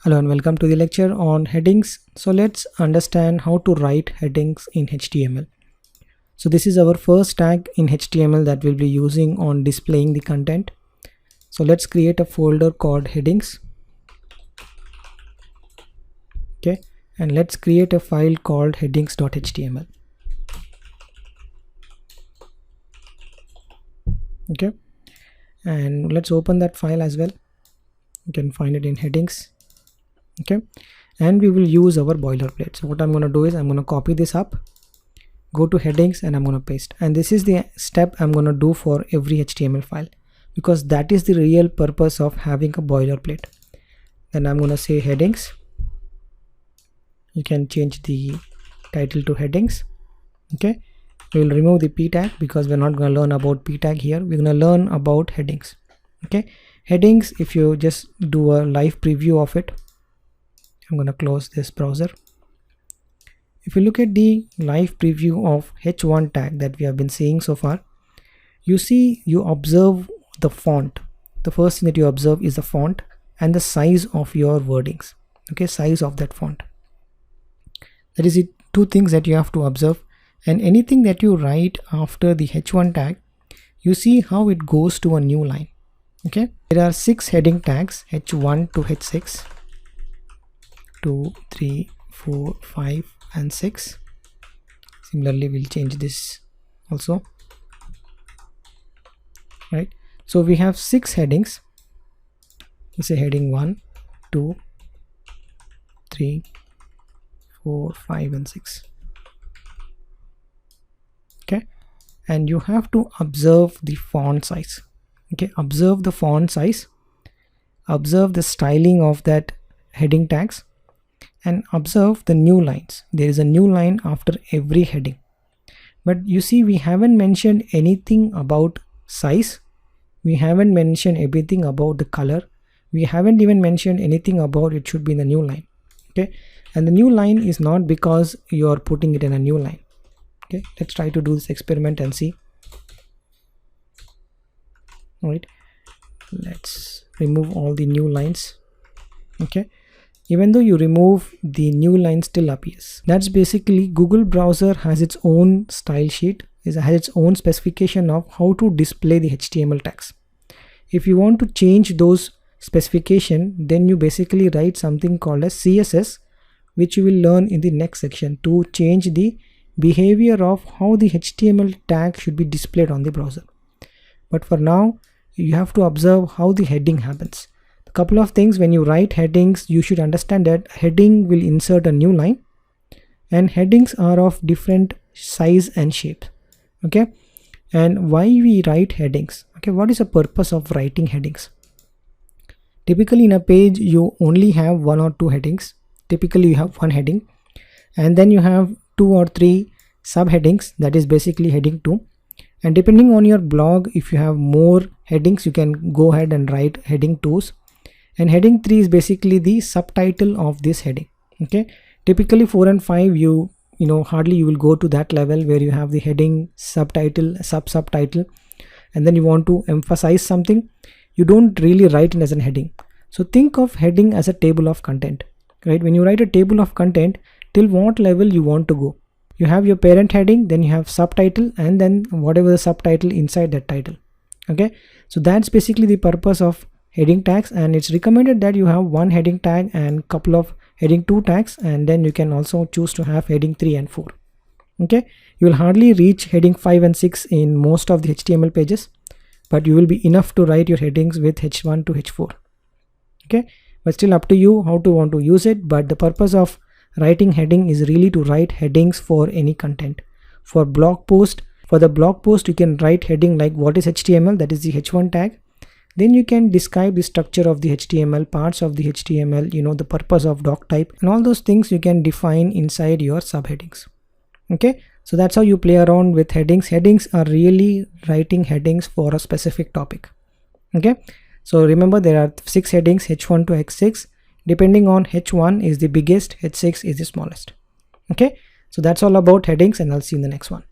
Hello and welcome to the lecture on headings. So let's understand how to write headings in HTML. So this is our first tag in HTML that we'll be using on displaying the content. So let's create a folder called headings. Okay, and let's create a file called headings.html. Okay, and let's open that file as well. You can find it in headings. Okay, and we will use our boilerplate. So what I'm going to do is I'm going to copy this up, go to headings, and I'm going to paste. And this is the step I'm going to do for every HTML file, because that is the real purpose of having a boilerplate. Then I'm going to say headings. You can change the title to headings. Okay, we will remove the p tag because we're not going to learn about p tag here. We're going to learn about headings. Okay, headings, if you just do a live preview of it, I'm going to close this browser. If you look at the live preview of h1 tag that we have been seeing so far, you observe the font. The first thing that you observe is the font and the size of your wordings. Okay, size of that font. That is the two things that you have to observe. And anything that you write after the h1 tag, you see how it goes to a new line. Okay, there are 6 heading tags, h1 to h6. 2, 3, 4, 5 and 6. Similarly, we'll change this also. Right, so we have 6 headings. Let's say heading 1, 2, 3, 4, 5 and 6. Okay, and you have to observe the font size. Okay, observe the font size, observe the styling of that heading tags, and observe the new lines. There is a new line after every heading. But you see, we haven't mentioned anything about size. We haven't mentioned anything about the color. We haven't even mentioned anything about it should be in the new line. Okay, and the new line is not because you are putting it in a new line. Okay, let's try to do this experiment and see. All right, let's remove all the new lines. Okay, even though you remove, the new line still appears. That's basically Google browser has its own style sheet, has its own specification of how to display the HTML tags. If you want to change those specification, then you basically write something called as CSS, which you will learn in the next section, to change the behavior of how the HTML tag should be displayed on the browser. But for now, you have to observe how the heading happens. Couple of things: when you write headings, you should understand that heading will insert a new line, and headings are of different size and shape. Okay, and why we write headings? Okay, what is the purpose of writing headings? Typically in a page you only have 1 or 2 headings. Typically you have one heading, and then you have 2 or 3 subheadings, that is basically heading 2. And depending on your blog, if you have more headings, you can go ahead and write heading 2s. And heading 3 is basically the subtitle of this heading. Okay, typically 4 and 5, you know hardly you will go to that level where you have the heading, subtitle, subtitle, and then you want to emphasize something. You don't really write it as a heading. So think of heading as a table of content. Right, when you write a table of content, till what level you want to go? You have your parent heading, then you have subtitle, and then whatever the subtitle inside that title. Okay, so that's basically the purpose of heading tags, and it's recommended that you have one heading tag and couple of heading 2 tags, and then you can also choose to have heading 3 and 4. Okay, you will hardly reach heading 5 and 6 in most of the HTML pages, but you will be enough to write your headings with h1 to h4. Okay, but still up to you how to want to use it. But the purpose of writing heading is really to write headings for any content. For blog post, for the blog post, you can write heading like what is HTML, that is the h1 tag. Then you can describe the structure of the HTML, parts of the HTML, the purpose of doc type, and all those things you can define inside your subheadings. Okay, so that's how you play around with headings. Headings are really writing headings for a specific topic. Okay, so remember there are 6 headings, h1 to h6. Depending on h1 is the biggest, h6 is the smallest. Okay, so that's all about headings, and I'll see you in the next one.